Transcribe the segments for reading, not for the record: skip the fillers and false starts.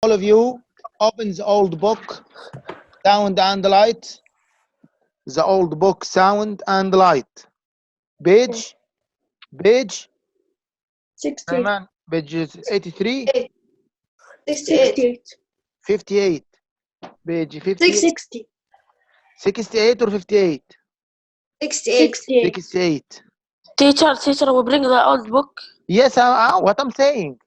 all of you open the old book, Sound and Light. The old book, Sound and Light. Page 60. Rayman, page 83, 68. 58. Page 58. 60. 68 or 58? 68. 68. Teacher, we bring the old book. Yes, what I'm saying.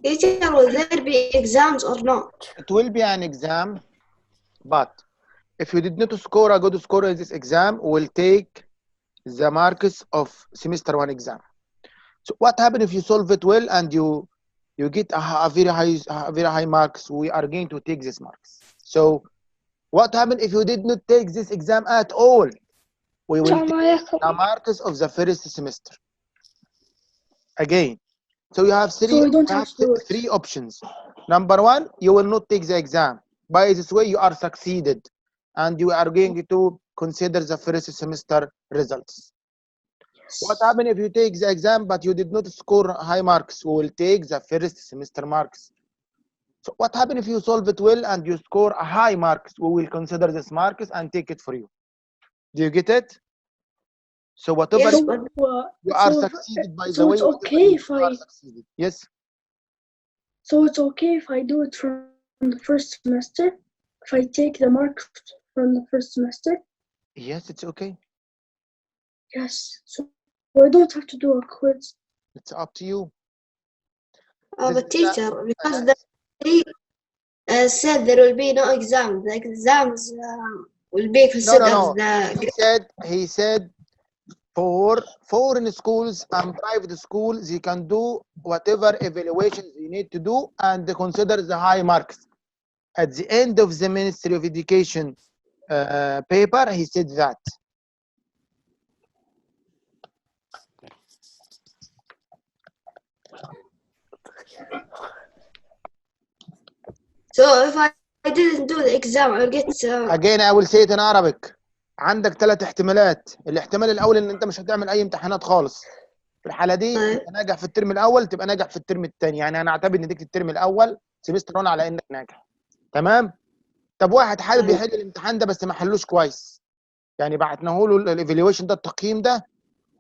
Teacher, will there be exams or not? It will be an exam, but if you did not score a good score in this exam, we'll take the marks of semester 1 exam. So what happens if you solve it well and you get a very high marks? We are going to take this marks. So what happens if you did not take this exam at all? We will take the marks of the first semester again. So you have three options. Number one, you will not take the exam. By this way, you are succeeded, and you are going to consider the first semester results. What happens if you take the exam but you did not score high marks? We will take the first semester marks. So what happens if you solve it well and you score a high marks? We will consider this marks and take it for you. Do you get it? So whatever you are succeeded by the way. So it's okay if I succeeded. Yes. So it's okay if I do it from the first semester? If I take the marks from the first semester? Yes, it's okay. Yes. So I don't have to do a quiz. It's up to you. But teacher, because the said there will be no exam. The exams will be considered. No. He said for foreign schools and private schools, you can do whatever evaluations you need to do and consider the high marks. At the end of the Ministry of Education paper, he said that. So if I didn't do the exam, I'll get. Again, I will say it in Arabic. عندك 3 احتمالات. الاحتمال الأول إن أنت مش هتعمل أي امتحانات خالص. في الحالة دي أنت ناجح في الترم الأول تبقى ناجح في الترم الثاني، يعني أنا أعتبر نتيجة الترم الأول سمستر 1 على إنك ناجح. تمام؟ طب واحد حابب يحل الامتحان ده بس ما حلوش كويس. يعني بعتناه له الايفالويشن ده التقييم ده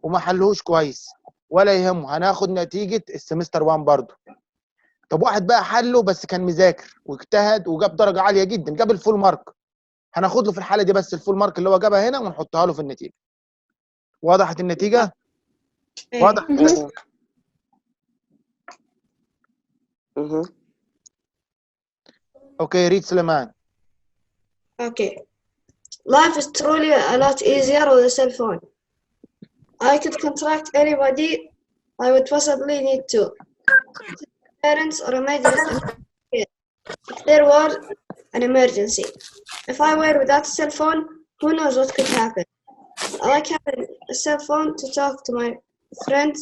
وما حلوش كويس. ولا يهمه، هناخد نتيجة السمستر 1 برضه. طب واحد بقى حله بس كان مذاكر واجتهد وجاب درجة عالية جدا، جاب الفول مارك. هناخد له في الحالة دي بس الفول مارك اللي هو جابها هنا ونحطها له في النتيجة. وضحت النتيجة؟ واضح؟ Okay, read Suleiman. Okay. Life is truly a lot easier with a cell phone. I could contact anybody I would possibly need to. Parents or emergency. If there was an emergency. If I were without a cell phone, who knows what could happen. I like having a cell phone to talk to my friends,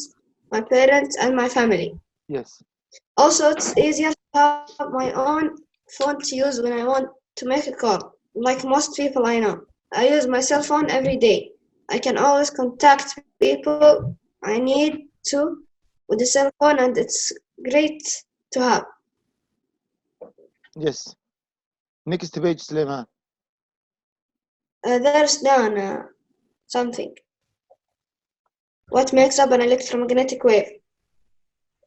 my parents, and my family. Yes. Also, it's easier to have my own phone to use when I want to make a call. Like most people I know, I use my cell phone every day. I can always contact people I need to with the cell phone, and it's great to have. Yes. Next page, Suleiman. There's done something. What makes up an electromagnetic wave?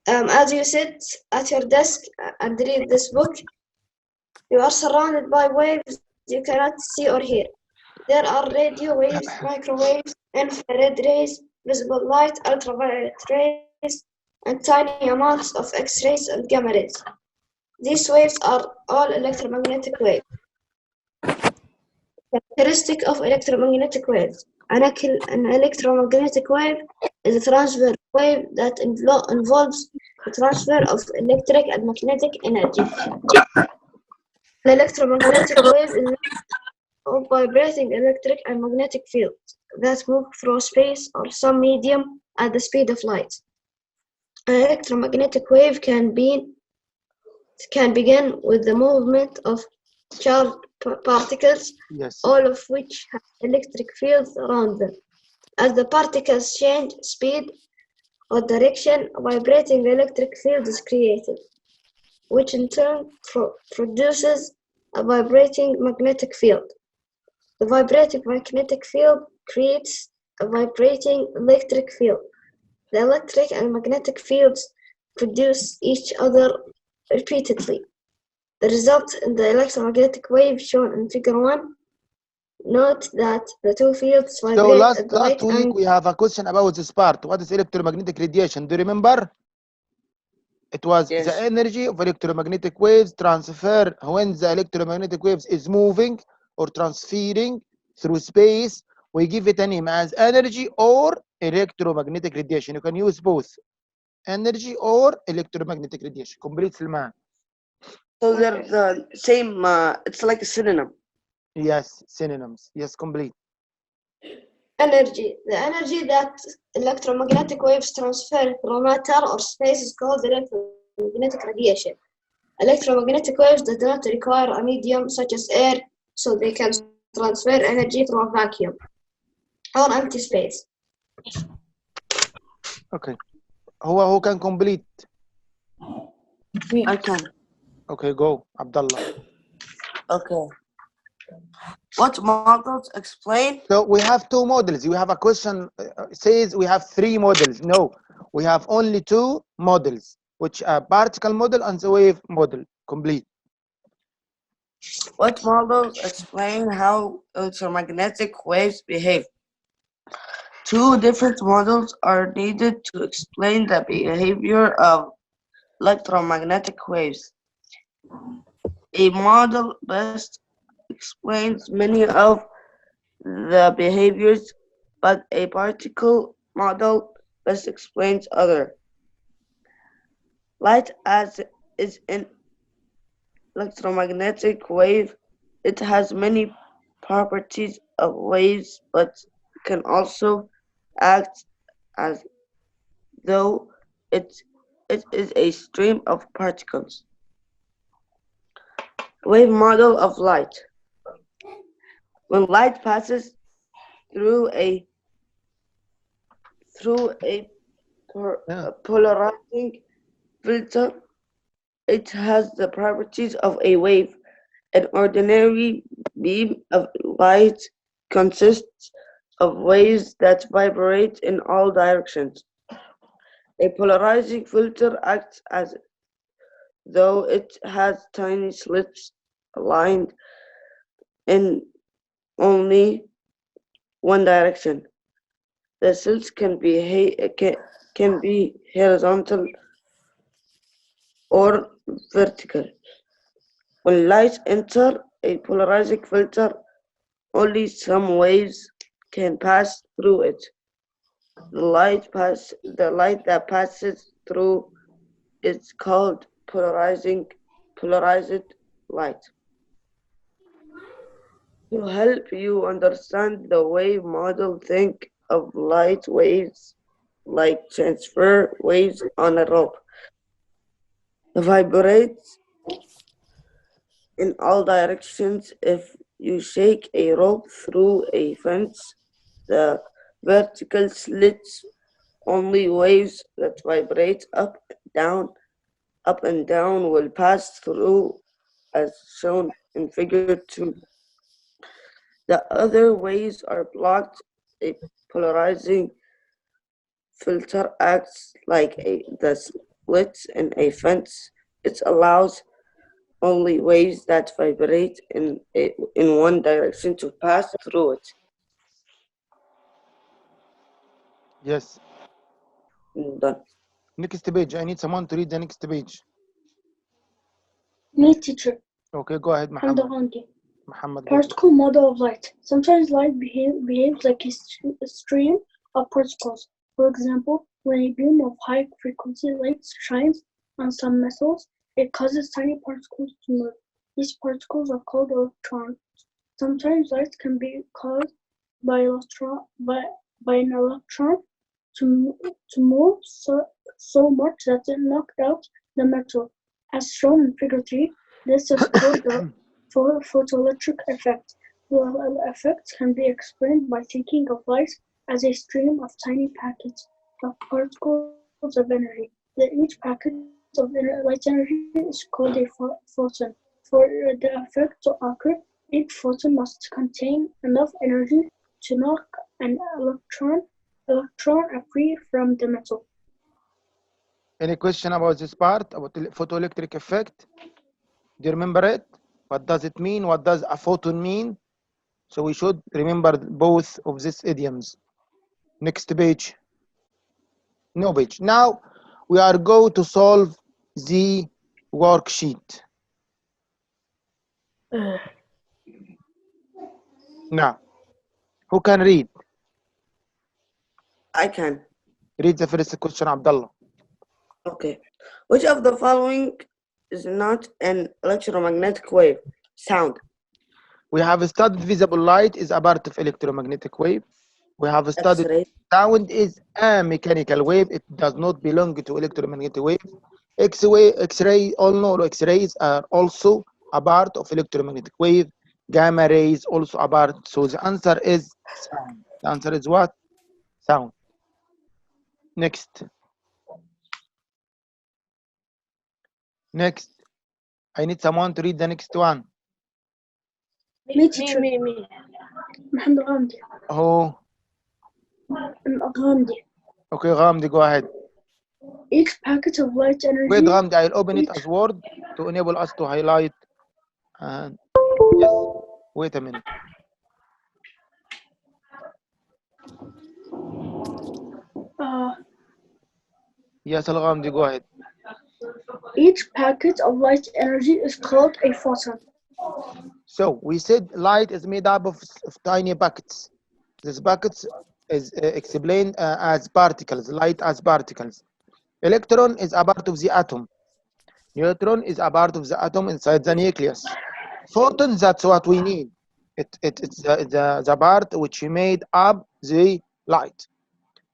As you sit at your desk and read this book, you are surrounded by waves you cannot see or hear. There are radio waves, microwaves, infrared rays, visible light, ultraviolet rays, and tiny amounts of X-rays and gamma rays. These waves are all electromagnetic waves. Characteristic of electromagnetic waves. An electromagnetic wave is a transfer wave that involves the transfer of electric and magnetic energy. An electromagnetic wave is a vibrating electric and magnetic fields that move through space or some medium at the speed of light. An electromagnetic wave can begin with the movement of charged particles, Yes. all of which have electric fields around them. As the particles change speed or direction, a vibrating electric field is created, which in turn produces a vibrating magnetic field. The vibrating magnetic field creates a vibrating electric field. The electric and magnetic fields produce each other repeatedly. The result in the electromagnetic wave shown in Figure 1. Note that the two fields vibrate So at last the right week angle. we have a question about this part. What is electromagnetic radiation? Do you remember? It was Yes. the energy of electromagnetic waves transfer when the electromagnetic waves is moving or transferring through space. We give it a name as energy or electromagnetic radiation. You can use both energy or electromagnetic radiation. Complete Salman. So they're the same. It's like a synonym. Yes, synonyms. Yes, complete. Energy. The energy that electromagnetic waves transfer through matter or space is called electromagnetic radiation. Electromagnetic waves do not require a medium such as air, so they can transfer energy through a vacuum or empty space. Okay. Who can complete? I can. Okay, go, Abdullah. Okay. What models explain? So we have two models. You have a question says we have three models. No, we have only two models, which are particle model and the wave model. Complete. What models explain how electromagnetic waves behave? Two different models are needed to explain the behavior of electromagnetic waves. A model best explains many of the behaviors, but a particle model best explains other. Light as is an electromagnetic wave. It has many properties of waves, but can also act as though it is a stream of particles. Wave model of light. When light passes through a polarizing filter, it has the properties of a wave. An ordinary beam of light consists of waves that vibrate in all directions. A polarizing filter acts as though it has tiny slits aligned in only one direction. The slits can be horizontal or vertical. When light enters a polarizing filter, only some waves can pass through it. The light that passes through is called polarized light. To help you understand the wave model, think of light waves like transfer waves on a rope. They vibrate in all directions. If you shake a rope through a fence, the vertical slits only waves that vibrate up and down will pass through, as shown in Figure 2. The other waves are blocked. A polarizing filter acts like the slits in a fence. It allows only waves that vibrate in one direction to pass through it. Yes. Done. Next page. I need someone to read the next page. Me, teacher. Okay, go ahead, Hamda Muhammad. Gandhi. محمد. Particle model of light. Sometimes light behaves like a stream of particles. For example, when a beam of high frequency light shines on some metals, it causes tiny particles to move. These particles are called electrons. Sometimes light can be caused by an electron to move so much that it knocked out the metal. As shown in Figure 3, this is called the photoelectric effect. The effect can be explained by thinking of light as a stream of tiny packets of particles of energy. Each packet of light energy is called a photon. For the effect to occur, each photon must contain enough energy to knock an electron free from the metal. Any question about this part, about the photoelectric effect? Do you remember it? What does it mean? What does a photon mean? So we should remember both of these idioms. Next page. No page. Now we are going to solve the worksheet. Now, who can read? I can. Read the first question, Abdullah. Okay. Which of the following is not an electromagnetic wave? Sound. We have studied visible light is a part of electromagnetic wave. We have studied X-ray. sound is a mechanical wave. It does not belong to electromagnetic wave. X-ray, all know X-rays are also a part of electromagnetic wave. Gamma rays also a part. So the answer is sound. The answer is what? Sound. Next. Next. I need someone to read the next one. Me, teacher. Me. Mohammed Ghamdi. Oh, Ghamdi. okay, Ghamdi, go ahead. Each packet of light energy. Wait, Ghamdi, I'll open it as Word to enable us to highlight. And yes, wait a minute. Yes, Al-Ghamdi, go ahead. Each packet of light energy is called a photon. So we said light is made up of tiny packets. These packets is explained as particles, light as particles. Electron is a part of the atom. Neutron is a part of the atom inside the nucleus. Photon, that's what we need. It's the part which made up the light.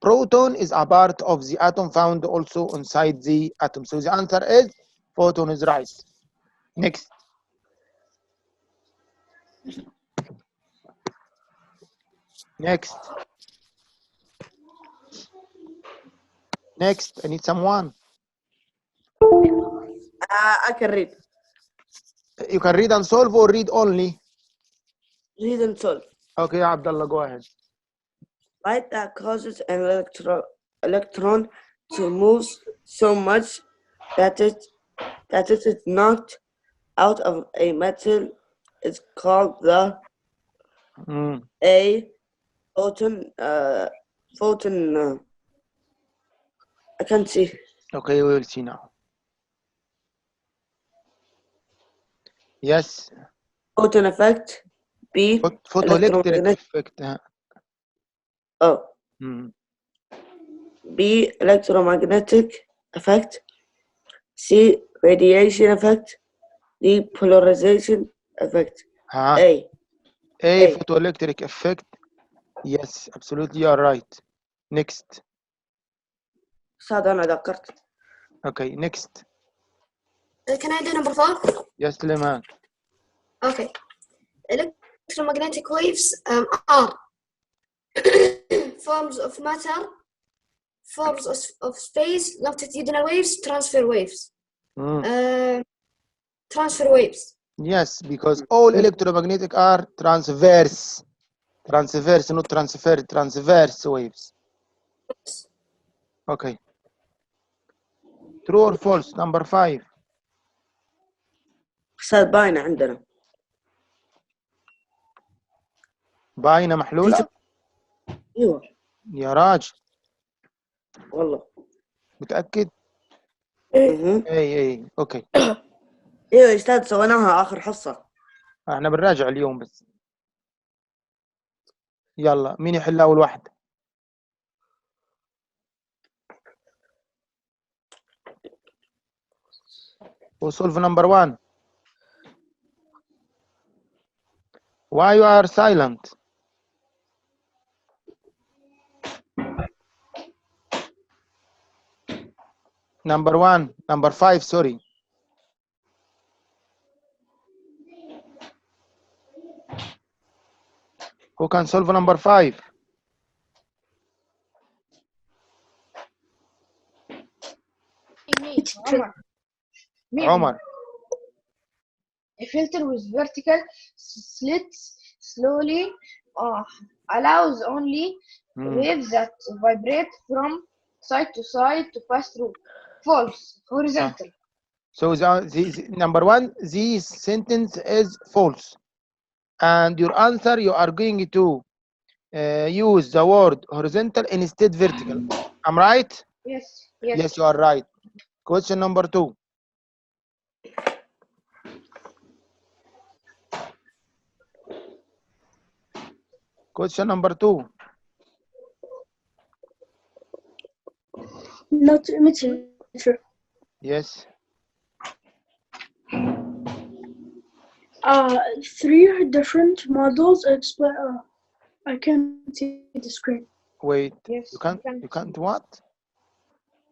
Proton is a part of the atom found also inside the atom. So the answer is photon is right. Next. Next. Next, I need someone. I can read. You can read and solve or read only. Read and solve. Okay, Abdullah, go ahead. Light that causes an electron to move so much that it is knocked out of a metal is called the a photon. I can't see. Okay, we will see now. Yes. Photon effect. B. Photoelectric effect. Oh. B. Electromagnetic effect. C. Radiation effect. D. Polarization effect. A. Photoelectric effect. Yes, absolutely, you are right. Next. صاد أنا ذكرت. Okay, next. Can I do number 4? Yes, Suleiman. Okay. Electromagnetic waves are forms of matter, forms of space, longitudinal waves, transfer waves. Transfer waves. Yes, because all electromagnetic are transverse. Transverse, not transfer, transverse waves. Okay. True or false? Number 5. صار باينة عندنا. باينة محلولة؟ ايوه يا راجل. والله. متأكد؟ اي اوكي. ايوه يا استاذ سويناها اخر حصة. احنا بنراجع اليوم بس. يلا مين يحل اول واحد؟ وsolve number 1. Why you are silent? Number 1, number 5, sorry. Who can solve number 5? Omar. A filter with vertical slits slowly allows only waves that vibrate from side to side to pass through. False. Horizontal. So the number 1, this sentence is false. And your answer, you are going to use the word horizontal instead vertical. I'm right? Yes. Yes, you are right. Question number 2. Question number 2. Not me, teacher. Yes. 3 different models explain. I can't see the screen. Wait. Yes. You can't what?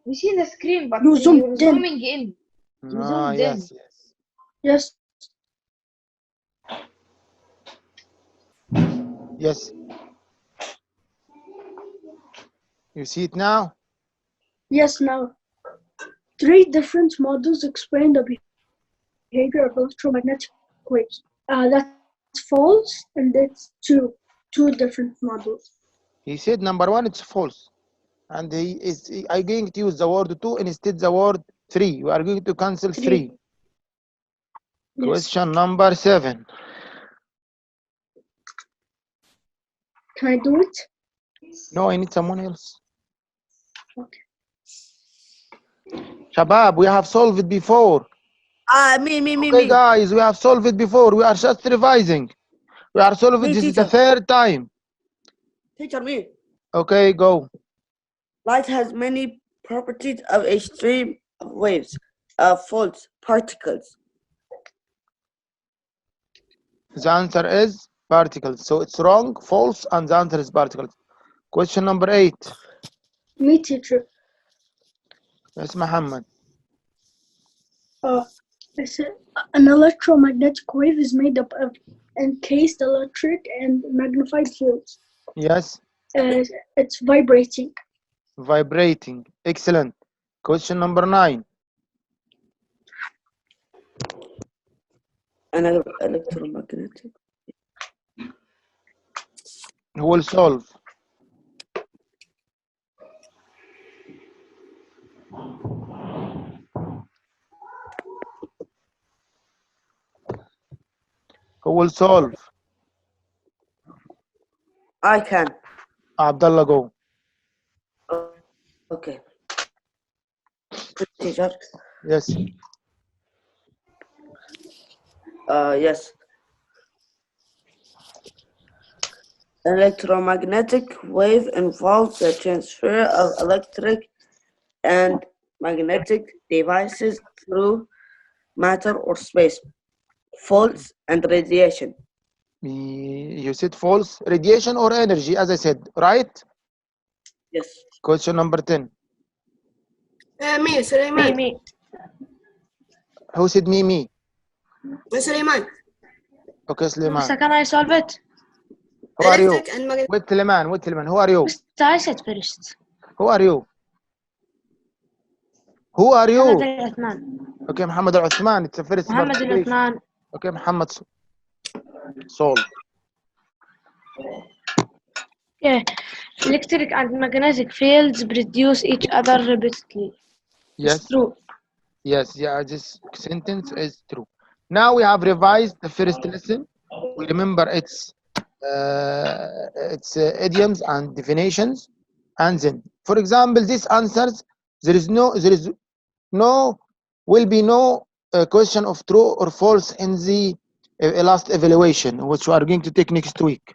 We see the screen, but You you're zoomed in. zooming in. Ah, yes, yes. Yes. Yes. You see it now? Yes. Now, 3 different models explain the behavior of electromagnetic waves. That's false, and it's two different models. He said number 1, it's false. And I'm going to use the word 2 instead the word 3. We are going to cancel 3. Yes. Question number 7. Can I do it? No, I need someone else. Okay. Shabab, we have solved it before. Me. Okay, guys, we have solved it before. We are just revising. We are solving Me, this is the teacher. 3rd time. Teacher, me. Okay, go. Light has many properties of a stream of waves, false particles. The answer is particles. So it's wrong, false, and the answer is particles. Question number 8. Me, teacher. Yes, Muhammad. It's an electromagnetic wave is made up of encased electric and magnified fields. Yes. It's vibrating. Vibrating. Excellent. Question number 9. An electromagnetic. Who will solve? Who will solve? I can. Abdullah, go. Okay. Teacher. Yes. Yes. Electromagnetic wave involves the transfer of electric and magnetic devices through matter or space. False and radiation. You said false. Radiation or energy, as I said, right? Yes. Question number 10. Me, Sulaiman. Me. Who said me? Me, Sulaiman. Okay, Suleiman. Mr. Can I solve it? Who are you? Electric and magnetic. Wait, Suleiman. Who are you? Mr. I said first. Who are you? Who are you? Muhammad Al-Uthman. Okay, Muhammad Al-Uthman. It's a first Muhammad participation. Al-Uthman. Okay, Muhammad. Solve. Yeah. Electric and magnetic fields produce each other repeatedly. Yes. It's true. Yes, yeah, this sentence is true. Now we have revised the first lesson. We remember its idioms and definitions. And then, for example, these answers, will be no question of true or false in the last evaluation, which we are going to take next week.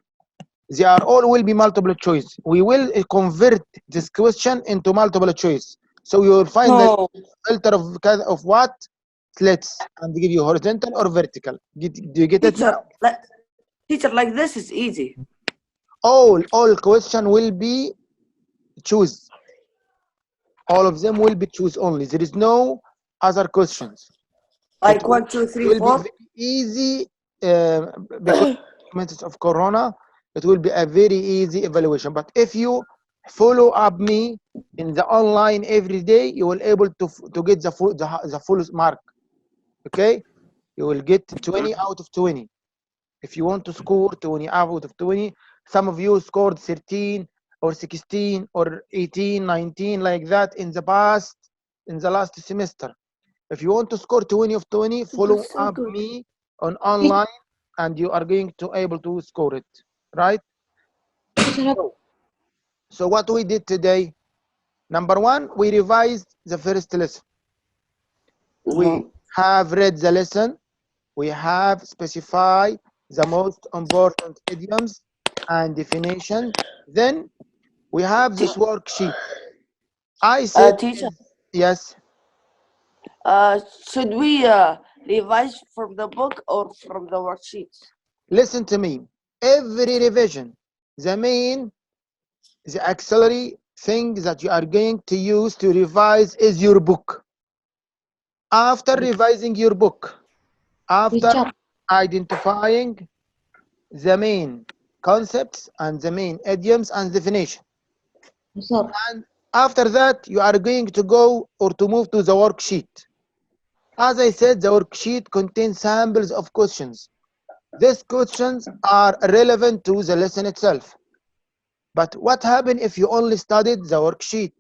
They are all will be multiple choice. We will convert this question into multiple choice. So you will find the No, filter of what? Slits, and give you horizontal or vertical. Do you get it now? teacher, like this is easy. All question will be choose. All of them will be choose only. There is no other questions. Like 1, 2, 3, Will 4. be easy because of Corona. It will be a very easy evaluation. But if you follow up me in the online every day, you will able to get the full mark. Okay, you will get 20 out of 20. If you want to score 20 out of 20, some of you scored 13 or 16 or 18, 19 like that in the past, in the last semester. If you want to score 20 of 20, follow so up good. me on online and you are going to able to score it, right? So what we did today, number one, we revised the first lesson. We have read the lesson. We have specified the most important idioms and definition. Then we have this worksheet. I said, Teacher, yes. should we revise from the book or from the worksheets? Listen to me. Every revision, the auxiliary thing that you are going to use to revise is your book. After revising your book, after identifying the main concepts and the main idioms and definition, and after that you are going to go or to move to the worksheet. As I said, the worksheet contains samples of questions. These questions are relevant to the lesson itself. But what happens if you only studied the worksheet?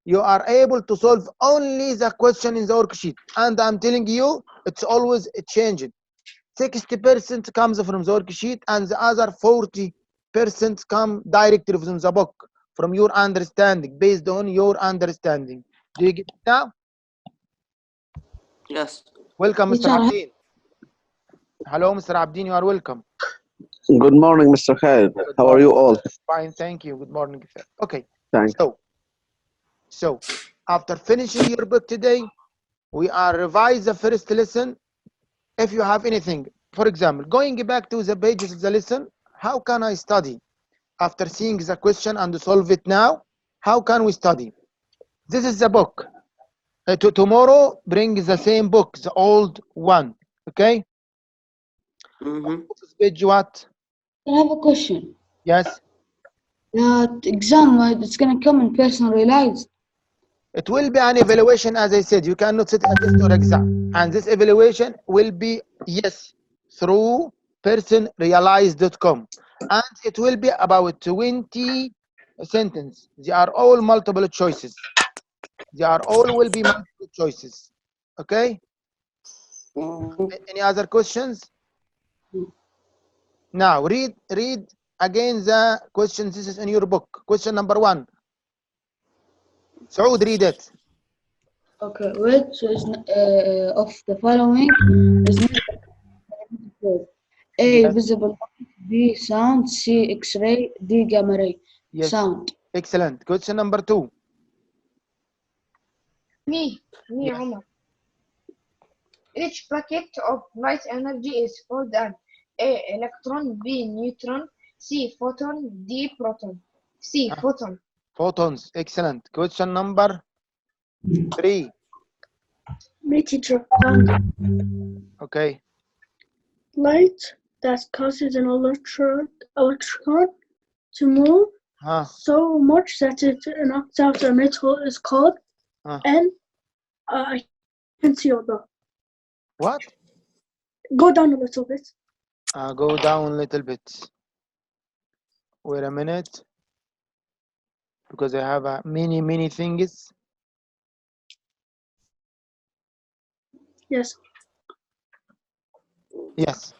You are able to solve only the question in the worksheet. And I'm telling you, it's always changing. 60% comes from the worksheet and the other 40% come directly from the book, from your understanding, based on your understanding. Do you get it now? Yes. Welcome, Mr. Abdin. Hello, Mr. Abdin, you are welcome. Good morning, Mr. Khalid. How are you all? Fine, thank you. Good morning. Okay. Thanks. So after finishing your book today, we are revise the first lesson. If you have anything, for example, going back to the pages of the lesson, how can I study? After seeing the question and solve it now, how can we study? This is the book. Tomorrow, bring the same book, the old one. Okay? Page what? I have a question. Yes. Exam, it's gonna come in personalized. It will be an evaluation, as I said. You cannot sit a test or exam. And this evaluation will be, yes, through personrealize.com. And it will be about 20 sentences. They are all multiple choices. They are all will be multiple choices. Okay? Any other questions? Now, read again the questions. This is in your book. Question number 1. Saud, read it. Okay, which is of the following is not A, visible light, B, sound, C, X-ray, D, gamma ray. Yes. Sound. Excellent. Question number 2. Me, Omar. Each packet of light energy is called an A, electron, B, neutron, C, photon, D, proton. C, photon. Photons. Excellent. Question number 3. Me, teacher. Okay. Light that causes an electron to move so much that it knocks out a metal is called I can see all that. What? Go down a little bit. Go down a little bit. Wait a minute. Because I have many things. Yes. Yes.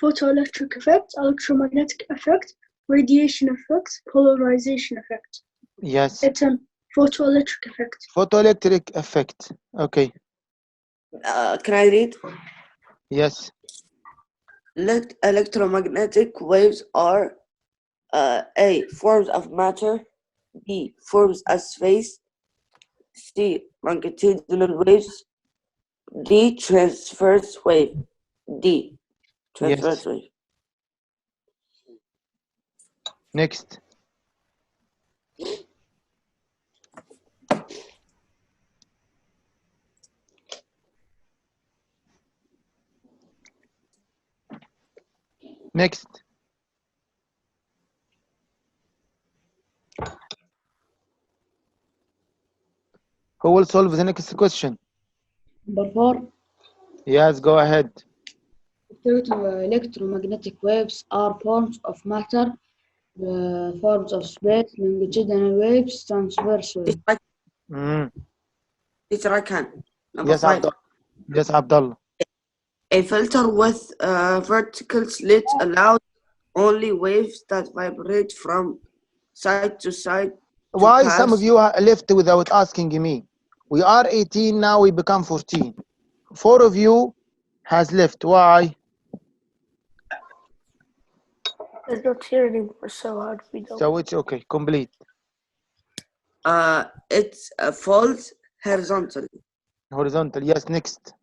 Photoelectric effect, electromagnetic effect, radiation effect, polarization effect. Yes. It's a photoelectric effect. Photoelectric effect. Okay. Can I read? Yes. Electromagnetic waves are A. Forms of matter, B. Forms as space, C. Longitudinal waves, D. Transverse wave. D. Transverse Yes. wave. Next. Next. Who will solve the next question? Number 4. Yes, go ahead. Electromagnetic waves are forms of matter, forms of space, longitudinal waves, transverse waves. Teacher, I can. Number Yes, 5. Abdullah. Yes, Abdullah. A filter with vertical slit allows only waves that vibrate from side to side. Why some of you are left without asking me? We are 18 now, we become 14. 4 of you has left. Why? It's not here anymore, so hard we don't. So it's okay. Complete. It falls horizontally. Horizontal. Yes, next.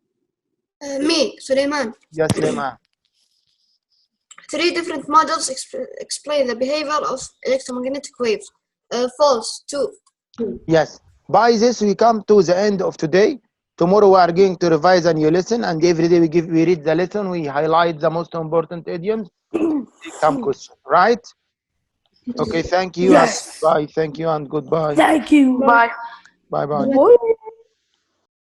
Me, Suleiman. Yes, Lema. 3 different models explain the behavior of electromagnetic waves. False, 2. Yes. By this, we come to the end of today. Tomorrow we are going to revise a new lesson, and every day we read the lesson, we highlight the most important idioms, take some questions, right? Okay, thank you. Yes. Bye. Thank you and goodbye. Thank you. Bye. Bye bye. Bye.